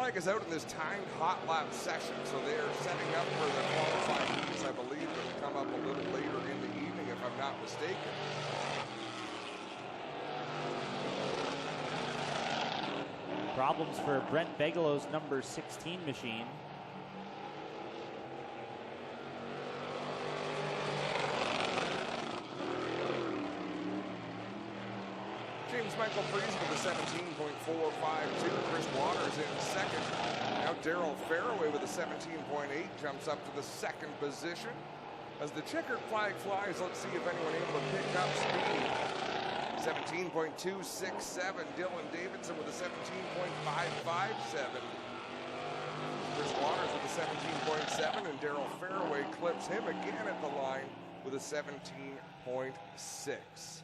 flag is out in this timed hot lap session, so they are setting up for the qualifying heats. I believe it will come up a little later in the evening, if I'm not mistaken. Problems for Brent Bigelow's number 16 machine. Michael Freeze with a 17.452. Chris Waters in second. Now Daryl Fairway with a 17.8 jumps up to the second position. As the checkered flag flies, let's see if anyone able to pick up speed. 17.267. Dylan Davidson with a 17.557. Chris Waters with a 17.7, and Daryl Fairway clips him again at the line with a 17.6.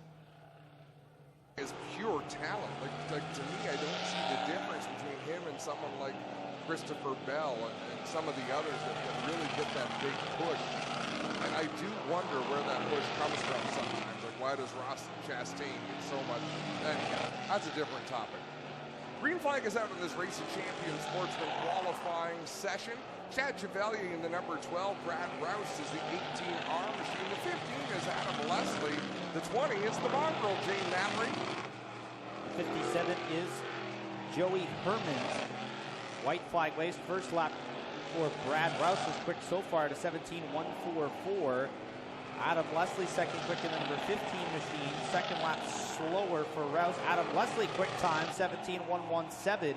Is pure talent. Like to me, I don't see the difference between him and someone like Christopher Bell and some of the others that really get that big push. And I do wonder where that push comes from sometimes. Like, why does Ross Chastain get so much? Anyhow, that's a different topic. Green flag is out in this Race of Champions Sportsman qualifying session. Chad Chevalier in the number 12. Brad Rouse is the 18R machine. The 15 is Adam Leslie. The 20 is the mongrel, Jane Natalie. 57 is Joey Herman. White flag waves. First lap for Brad Rouse was quick so far to 17.144. Adam Leslie second quick in the number 15 machine. Second lap slower for Rouse. Adam Leslie quick time 17.117.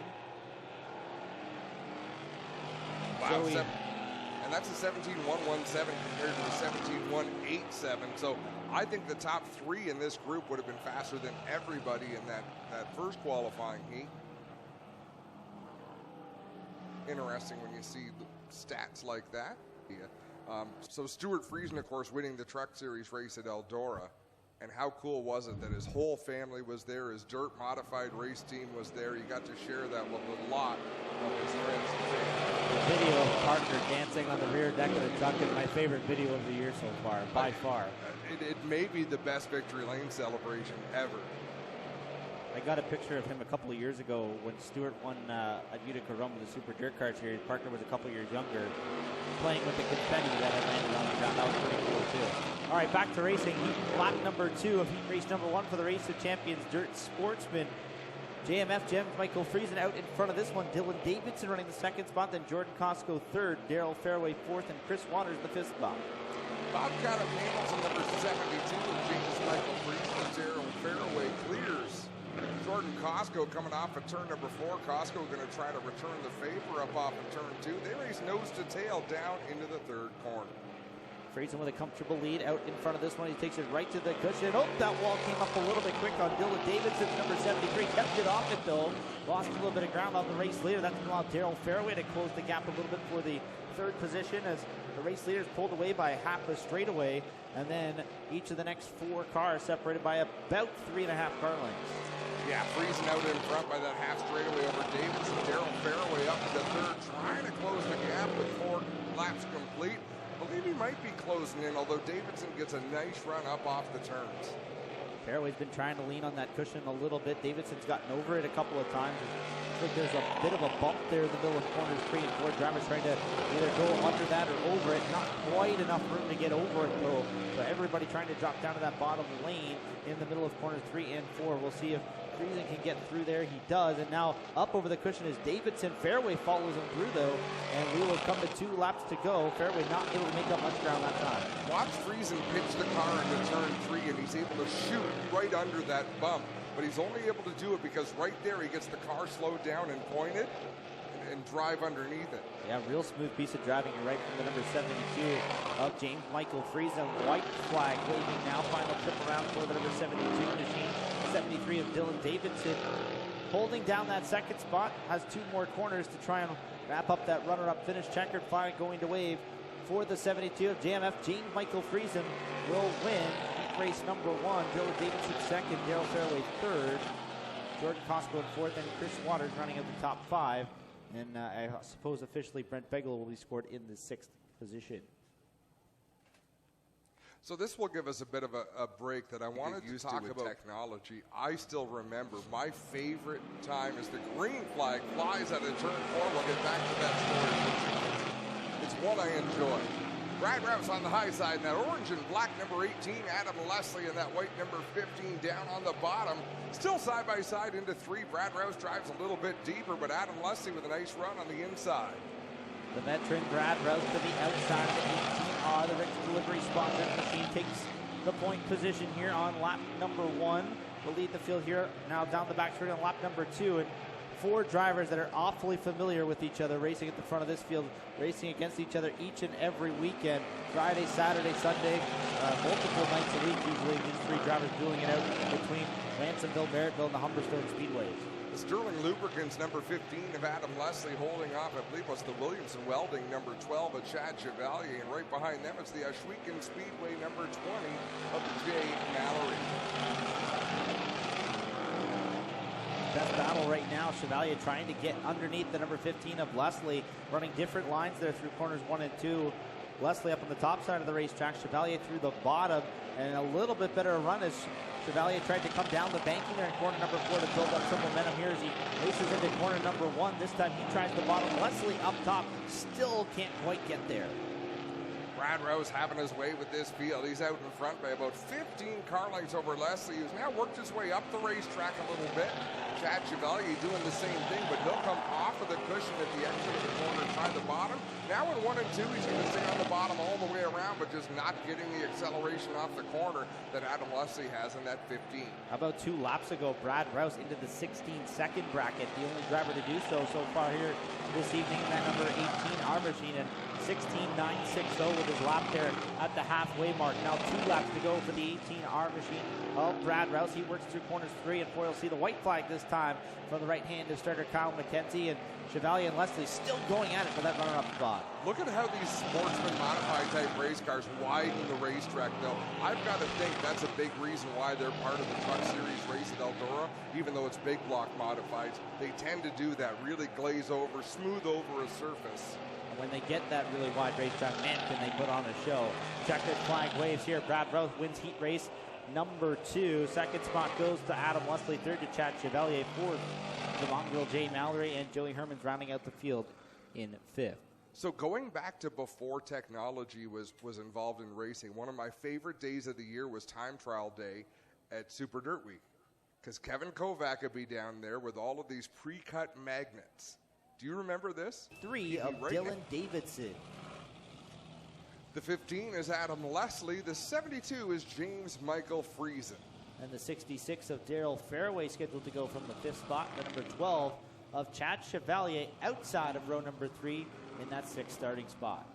Wow, and that's a 17.117 compared to a 17.187. So I think the top three in this group would have been faster than everybody in that first qualifying heat. Interesting when you see stats like that. Yeah. So Stuart Friesen, of course, winning the Truck Series race at Eldora. And how cool was it that his whole family was there, his dirt modified race team was there. You got to share that with a lot of his friends and family. The video of Parker dancing on the rear deck of the truck is my favorite video of the year so far, by far. It may be the best victory lane celebration ever. I got a picture of him a couple of years ago when Stewart won at Utica Run with the Super Dirt Car Series. Parker was a couple years younger, playing with the confetti that had landed on the ground. That was pretty cool too. All right, back to racing. Lap number 2 of heat race number 1 for the Race of Champions Dirt Sportsman. JMF Gems Michael Friesen out in front of this one. Dylan Davidson running the second spot, then Jordan Costco third, Daryl Fairway fourth, and Chris Waters the fifth spot. Bobcat of Hamilton number 72, James Michael Friesen, Daryl Fairway clears. Jordan Costco coming off of turn number 4. Costco going to try to return the favor up off of turn 2. They race nose to tail down into the third corner. Friesen with a comfortable lead out in front of this one. He takes it right to the cushion. Oh, that wall came up a little bit quick on Dylan Davidson, number 73. Kept it off it though. Lost a little bit of ground on the race leader. That's going to allow Daryl Fairway to close the gap a little bit for the third position as the race leaders pulled away by half a straightaway. And then each of the next 4 cars separated by about 3.5 car lengths. Yeah, Friesen out in front by that half straightaway over Davidson. Daryl Fairway up to third, trying to close the gap with 4 laps complete. I believe he might be closing in, although Davidson gets a nice run up off the turns. Fairway's been trying to lean on that cushion a little bit. Davidson's gotten over it a couple of times. I think there's a bit of a bump there in the middle of corners 3 and 4. Drivers trying to either go under that or over it. Not quite enough room to get over it though. So everybody trying to drop down to that bottom lane in the middle of corners 3 and 4. We'll see if Friesen can get through there. He does, and now up over the cushion is Davidson. Fairway follows him through though, and we will come to 2 laps to go. Fairway not able to make up much ground that time. Watch Friesen pitch the car into turn 3, and he's able to shoot right under that bump. But he's only able to do it because right there he gets the car slowed down and pointed and drive underneath it. Yeah, real smooth piece of driving. You're right from the number 72 of James Michael Friesen. White flag waving now. Final trip around for the number 72 machine. 73 of Dylan Davidson. Holding down that second spot. Has 2 more corners to try and wrap up that runner-up finish. Checkered flag going to wave for the 72 of JMF. James Michael Friesen will win race number 1. Dylan Davidson second. Daryl Fairway third. Jordan Costco in fourth. And Chris Waters running at the top 5. And I suppose officially Brent Bigelow will be scored in the 6th position. So this will give us a bit of a break that I wanted to talk about technology. I still remember my favorite time is the green flag flies out of turn 4. We'll get back to that story. It's what I enjoy. Brad Rouse on the high side, and that orange and black number 18, Adam Leslie, and that white number 15 down on the bottom. Still side by side into 3. Brad Rouse drives a little bit deeper, but Adam Leslie with a nice run on the inside. The veteran Brad Rouse to the outside of the 18R. The Rick's delivery spot. That machine takes the point position here on lap number 1. Will lead the field here now down the back straight on lap number 2. And 4 drivers that are awfully familiar with each other, racing at the front of this field, racing against each other each and every weekend. Friday, Saturday, Sunday, multiple nights a week usually. These 3 drivers dueling it out between Ransomville, Merrittville, and the Humberstone Speedways. The Sterling Lubricants number 15 of Adam Leslie holding off, I believe was the Williamson Welding number 12 of Chad Chevalier, and right behind them is the Ashwegan Speedway number 20 of Jay Mallory. Best battle right now, Chevalier trying to get underneath the number 15 of Leslie, running different lines there through corners 1 and 2. Leslie up on the top side of the racetrack, Chevalier through the bottom, and a little bit better run as Chevalier tried to come down the banking there in corner number 4 to build up some momentum here as he races into corner number 1. This time he tries the bottom. Leslie up top, still can't quite get there. Brad Rouse having his way with this field. He's out in front by about 15 car lengths over Leslie, who's now worked his way up the racetrack a little bit. Chad Chevalier doing the same thing, but he'll come off of the cushion at the exit of the corner, try the bottom. Now in 1 and 2, he's going to stay on the bottom all the way around, but just not getting the acceleration off the corner that Adam Leslie has in that 15. About 2 laps ago, Brad Rouse into the 16-second bracket, the only driver to do so far here this evening in that number 18 R machine, and 16.960 with his lap there at the halfway mark. Now 2 laps to go for the 18R machine of Brad Rouse. He works through corners 3 and 4. You'll see the white flag this time from the right hand of starter Kyle McKenzie, and Chevalier and Leslie still going at it for that runner-up spot. Look at how these Sportsman modified type race cars widen the racetrack, though. I've got to think that's a big reason why they're part of the Truck Series race at Eldora, even though it's big block modified. They tend to do that, really glaze over, smooth over a surface. When they get that really wide racetrack, man, can they put on a show. Checkered flag waves here. Brad Rouse wins heat race number 2. Second spot goes to Adam Leslie. Third to Chad Chevalier. Fourth to Mongrel Jay Mallory, and Joey Herman's rounding out the field in 5th. So going back to before technology was involved in racing, one of my favorite days of the year was time trial day at Super Dirt Week, because Kevin Kovac would be down there with all of these pre-cut magnets. Do you remember this? 3 of Dylan Davidson. The 15 is Adam Leslie. The 72 is James Michael Friesen. And the 66 of Daryl Fairway scheduled to go from the 5th spot. The number 12 of Chad Chevalier outside of row number 3 in that 6th starting spot.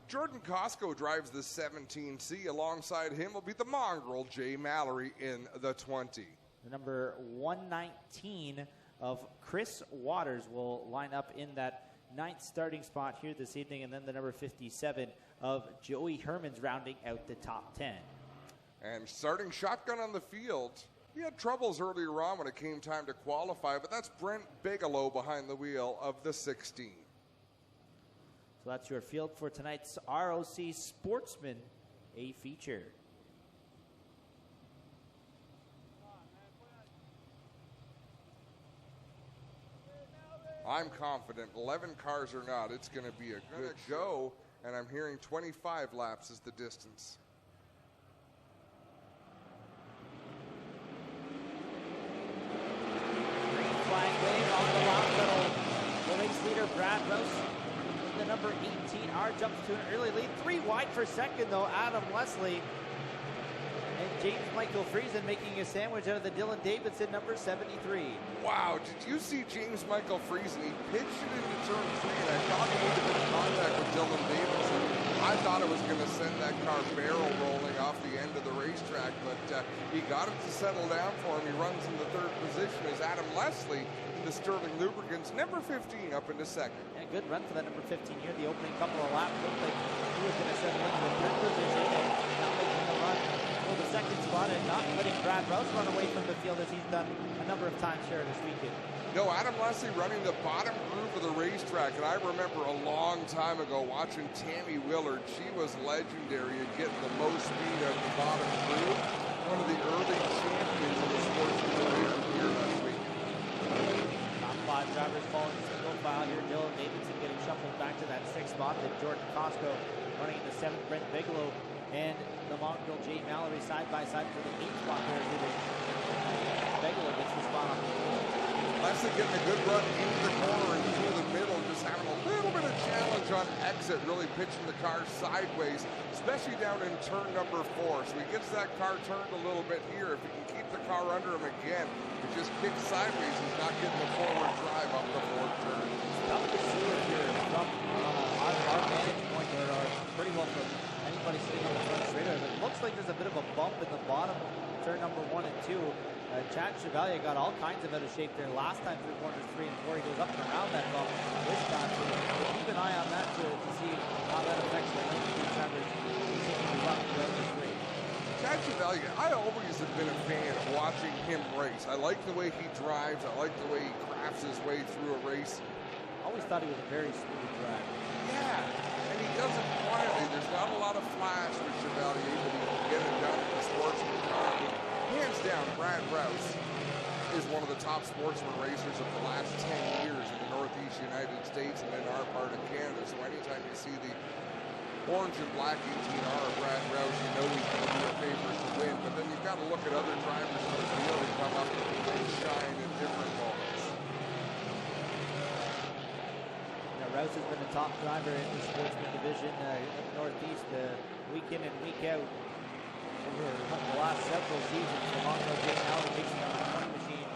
Jordan Costco drives the 17C. Alongside him will be the Mongrel Jay Mallory in the 20. The number 119 of Chris Waters will line up in that 9th starting spot here this evening, and then the number 57 of Joey Herman's rounding out the top 10. And starting shotgun on the field. He had troubles earlier on when it came time to qualify, but that's Brent Bigelow behind the wheel of the 16. So that's your field for tonight's ROC Sportsman, a feature. I'm confident, 11 cars or not, it's going to be a good go, and I'm hearing 25 laps is the distance. Green flag wave on the lap middle. The race leader, Brad Rouse, the number 18R jumps to an early lead. 3 wide for second, though, Adam Leslie. And James Michael Friesen making a sandwich out of the Dylan Davidson, number 73. Wow, did you see James Michael Friesen? He pitched it into turn 3, and I thought he would have been in contact with Dylan Davidson. I thought it was going to send that car barrel rolling off the end of the racetrack, but he got it to settle down for him. He runs in the 3rd position as Adam Leslie in the Sterling Lubricants, number 15 up into 2nd. And a good run for that number 15 here. The opening couple of laps looked like he was going to settle into the 3rd position, and now making the run for the second spot and not letting Brad Rouse run away from the field as he's done a number of times here this weekend. No, Adam Leslie running the bottom groove of the racetrack, and I remember a long time ago watching Tammy Willard. She was legendary at getting the most speed out of the bottom groove. One of the early champions of the Sportsman division here last week. Top 5 drivers falling single file here. Dylan Davidson getting shuffled back to that 6th spot. Then Jordan Costco running in the 7th. Brent Bigelow and the mongrel Jay Mallory side by side for the 8th spot there. Bigelow gets the spot on the floor. Leslie getting a good run into the corner and through the middle, just having a little bit of challenge on exit, really pitching the car sideways, especially down in turn number 4. So he gets that car turned a little bit here. If he can keep the car under him again, it just kicks sideways. He's not getting the forward drive up the 4th turn. Tough to see it here from our vantage point, or pretty well from anybody sitting on the front straightaway. But it looks like there's a bit of a bump in the bottom turn number 1 and 2. Chad Chevalier got all kinds of out of shape there last time through corners 3 and 4. He goes up and around that bump this time. So keep an eye on that to see how that affects the drivers continuing to run throughout this race. Chad Chevalier, I always have been a fan of watching him race. I like the way he drives. I like the way he crafts his way through a race. Always thought he was a very smooth driver. Yeah, and he does it quietly. There's not a lot of flash with Chevalier, but he can get it done in the Sportsman car. Hands down, Brad Rouse is one of the top sportsman racers of the last 10 years in the Northeast United States and in our part of Canada. So anytime you see the orange and black 18R of Brad Rouse, you know he's going to be a favorite to win. But then you've got to look at other drivers in the field who come up and shine in different moments. Now, Rouse has been a top driver in the Sportsman division in the Northeast week in and week out. Over the last several seasons, the mongrel Jay Mallory takes the number 20 machine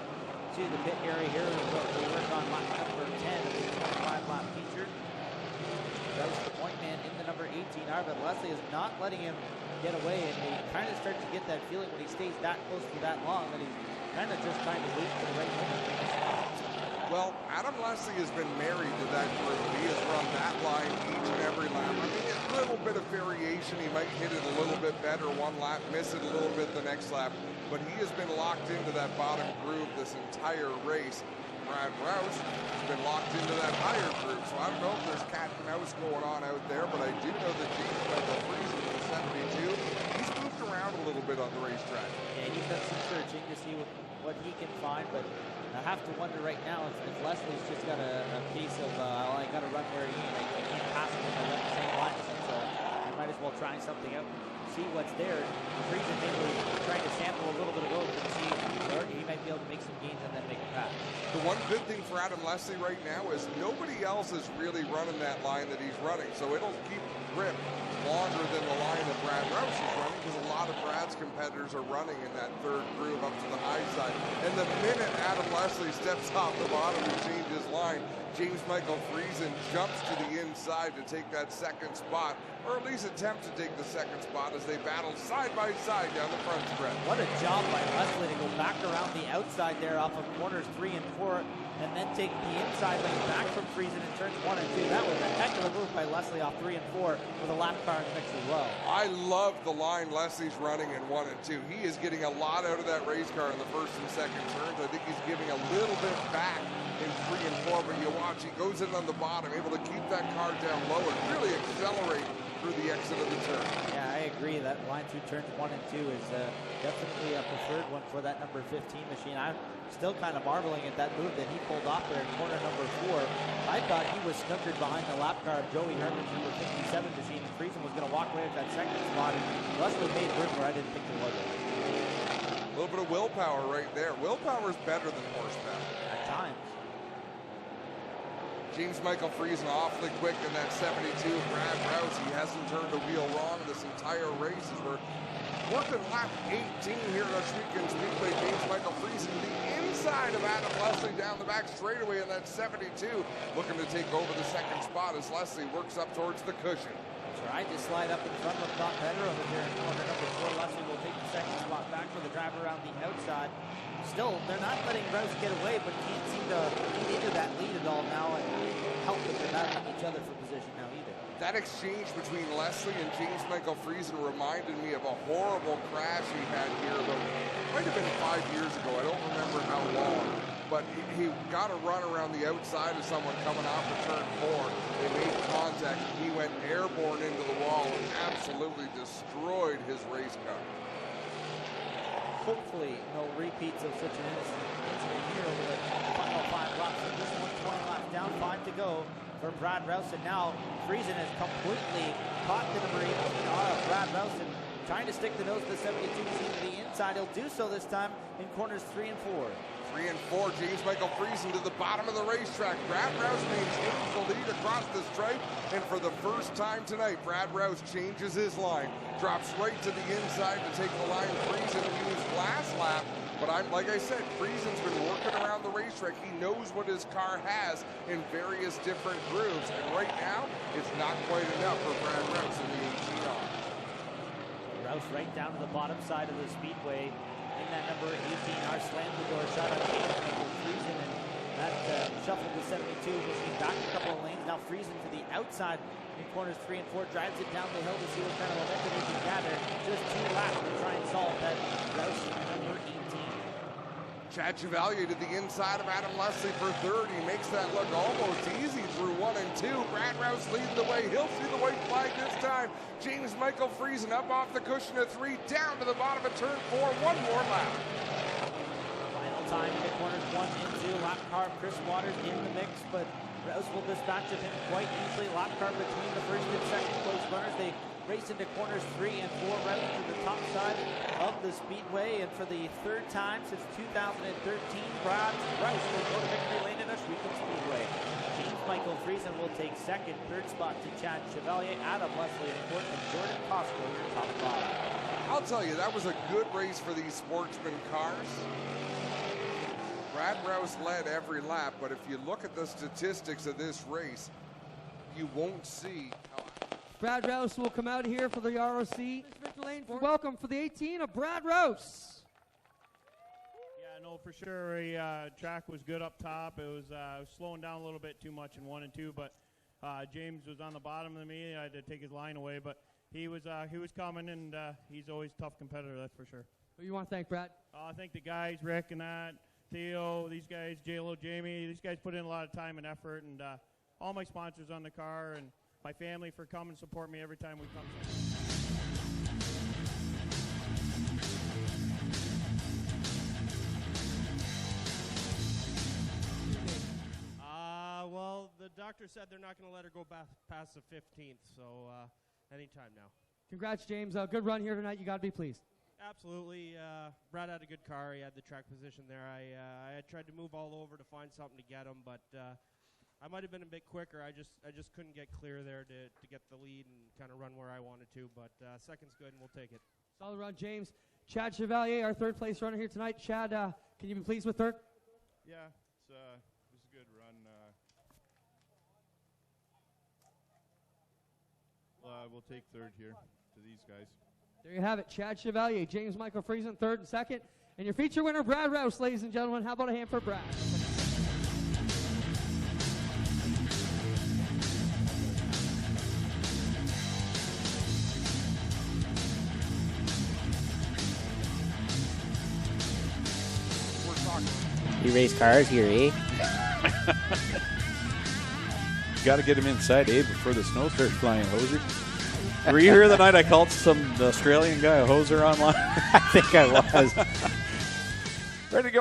to the pit area here. We'll work on lap number 10 of the 25-lap feature. Rouse the point man in the number 18R, but Leslie is not letting him get away, and you kind of start to get that feeling when he stays that close for that long that he's kind of just trying to wait for the right moment. Well, Adam Leslie has been married to that group. He has run that line each and every lap. I mean, a little bit of variation. He might hit it a little bit better one lap, miss it a little bit the next lap. But he has been locked into that bottom groove this entire race. Brad Rouse has been locked into that higher groove. So I don't know if there's cat and mouse going on out there, but I do know that James Michael Friesen in the 72, he's moved around a little bit on the racetrack. Yeah, he's done some searching to see what he can find, but I have to wonder right now if Leslie's just got a piece of, I got to run where he is. I can't pass him if I run the same line. So I might as well try something out, see what's there. Friesen maybe trying to sample a little bit of road to see where he might be able to make some gains and then make a pass. The one good thing for Adam Leslie right now is nobody else is really running that line that he's running. So it'll keep grip longer than the line that Brad Rouse is running, because a lot of Brad's competitors are running in that 3rd groove up to the high side. And the minute Adam Leslie steps off the bottom and changes line, James Michael Friesen jumps to the inside to take that 2nd spot, or at least attempt to take the 2nd spot as they battle side by side down the front stretch. What a job by Leslie to go back around the outside there off of corners 3 and 4, and then take the inside lane back from Friesen in turns 1 and 2. That was a heck of a move by Leslie off 3 and 4 with a lap car in the mix as well. I love the line Leslie's running in 1 and 2. He is getting a lot out of that race car in the 1st and 2nd turns. I think he's giving a little bit back in 3 and 4, but you watch, he goes in on the bottom, able to keep that car down low and really accelerate through the exit of the turn. Yeah, I agree. That line through turns 1 and 2 is definitely a preferred one for that number 15 machine. I'm still kind of marveling at that move that he pulled off there in corner number 4. I thought he was snookered behind the lap car of Joey Herman's number 57 machine, and Friesen was going to walk away with that 2nd spot, and Leslie made room where I didn't think there was. A little bit of willpower right there. Willpower is better than horsepower. At times. James Michael Friesen awfully quick in that 72. Brad Rouse, he hasn't turned a wheel wrong this entire race as we're working lap 18 here this weekend. Speedway James Michael Friesen, the inside of Adam Leslie down the back straightaway in that 72, looking to take over the 2nd spot as Leslie works up towards the cushion. Tried to slide up in front of Doc Better over here in corner number 4. Leslie will take the 2nd spot back for the driver around the outside. Still, they're not letting Rouse get away, but can't seem to get into that lead at all now and help that they're not on each other for position now either. That exchange between Leslie and James Michael Friesen reminded me of a horrible crash he had here about, might have been 5 years ago, I don't remember how long, but he got a run around the outside of someone coming off of turn 4. They made contact, and he went airborne into the wall and absolutely destroyed his race car. Hopefully no repeats of such an incident here over the final 5 laps. So this 120 laps down, 5 to go for Brad Rouse, and now Friesen has completely caught the number 18 Brad Rouse, and trying to stick the nose of the 72 machine to the inside. He'll do so this time in corners 3 and 4. 3 and 4, James Michael Friesen to the bottom of the racetrack. Brad Rouse maintains the lead across the stripe, and for the first time tonight, Brad Rouse changes his line, drops right to the inside to take the line Friesen used last lap. But like I said, Friesen's been working around the racetrack. He knows what his car has in various different grooves, and right now, it's not quite enough for Brad Rouse in the 18R. Rouse right down to the bottom side of the speedway in that number 18R, slammed the door shut on James Michael Friesen, and that shuffled the 72 machine back a couple of lanes. Now Friesen to the outside in corners 3 and 4, drives it down the hill to see what kind of momentum he can gather. Just 2 laps to try and solve that Rouse number 18. Chad Chevalier to the inside of Adam Leslie for third. He makes that look almost easy through 1 and 2. Brad Rouse leading the way. He'll see the white flag this time. James Michael Friesen up off the cushion of 3, down to the bottom of turn 4. 1 more lap. Final time in the corners 1 and 2. Lap car Chris Waters in the mix, but Rouse will dispatch of him quite easily. Lap car between the first and second place runners. They race into corners 3 and 4, right to the top side of the speedway, and for the 3rd time since 2013, Brad Rouse will go to victory lane in Oswego Speedway. James Michael Friesen will take second, 3rd spot to Chad Chevalier, Adam Leslie in 4th, and Jordan Costco in top 5. I'll tell you, that was a good race for these Sportsman cars. Brad Rouse led every lap, but if you look at the statistics of this race, you won't see how. Brad Rouse will come out here for the ROC. Lane for welcome for the 18 of Brad Rouse. Yeah, no, for sure. Track was good up top. It was slowing down a little bit too much in 1 and 2, but James was on the bottom of me. I had to take his line away, but he was coming, and he's always a tough competitor, that's for sure. Who you want to thank, Brad? I thank the guys, Rick and that, Theo, these guys, J-Lo, Jamie. These guys put in a lot of time and effort, and all my sponsors on the car, and my family for coming and support me every time we come. Well, the doctor said they're not going to let her go past the 15th, so anytime now. Congrats, James. Good run here tonight. You got to be pleased. Absolutely. Brad had a good car. He had the track position there. I had tried to move all over to find something to get him, but I might have been a bit quicker. I just couldn't get clear there to get the lead and kind of run where I wanted to, but second's good, and we'll take it. Solid run, James. Chad Chevalier, our 3rd place runner here tonight. Chad, can you be pleased with 3rd? Yeah, it was a good run. We'll take 3rd here to these guys. There you have it. Chad Chevalier, James Michael Friesen, 3rd and 2nd. And your feature winner, Brad Rouse, ladies and gentlemen. How about a hand for Brad? You race cars here, eh? Got to get him inside, eh, before the snow starts flying, hoser. Were you here the night I called some Australian guy a hoser online? I think I was. Ready to go.